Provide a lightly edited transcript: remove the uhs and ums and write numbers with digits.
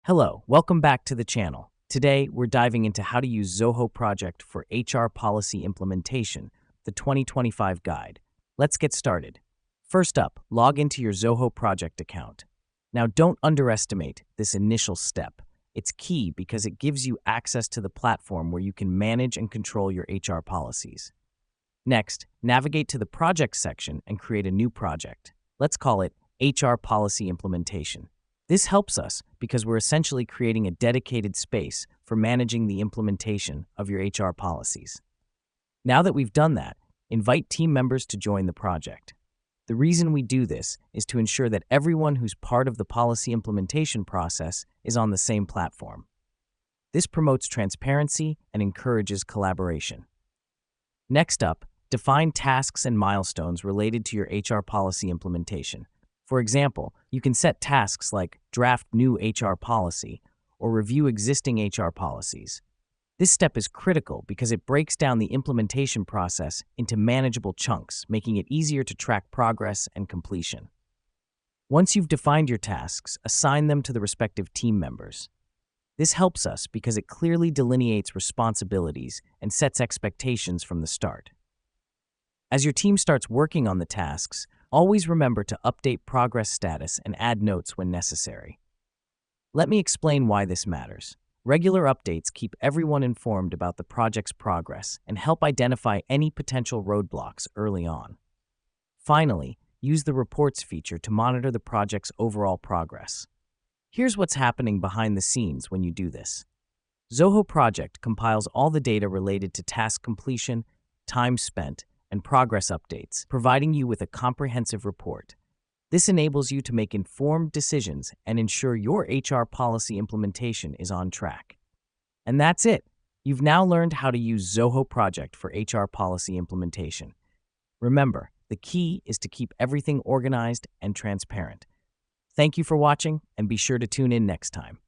Hello, welcome back to the channel. Today, we're diving into how to use Zoho Project for HR policy implementation, the 2025 guide. Let's get started. First up, log into your Zoho Project account. Now, don't underestimate this initial step. It's key because it gives you access to the platform where you can manage and control your HR policies. Next, navigate to the Project section and create a new project. Let's call it HR Policy Implementation. This helps us because we're essentially creating a dedicated space for managing the implementation of your HR policies. Now that we've done that, invite team members to join the project. The reason we do this is to ensure that everyone who's part of the policy implementation process is on the same platform. This promotes transparency and encourages collaboration. Next up, define tasks and milestones related to your HR policy implementation. For example, you can set tasks like draft new HR policy or review existing HR policies. This step is critical because it breaks down the implementation process into manageable chunks, making it easier to track progress and completion. Once you've defined your tasks, assign them to the respective team members. This helps us because it clearly delineates responsibilities and sets expectations from the start. As your team starts working on the tasks, always remember to update progress status and add notes when necessary. Let me explain why this matters. Regular updates keep everyone informed about the project's progress and help identify any potential roadblocks early on. Finally, use the reports feature to monitor the project's overall progress. Here's what's happening behind the scenes when you do this. Zoho Project compiles all the data related to task completion, time spent, and progress updates, providing you with a comprehensive report. This enables you to make informed decisions and ensure your HR policy implementation is on track. And that's it. You've now learned how to use Zoho Project for HR policy implementation. Remember, the key is to keep everything organized and transparent. Thank you for watching, and be sure to tune in next time.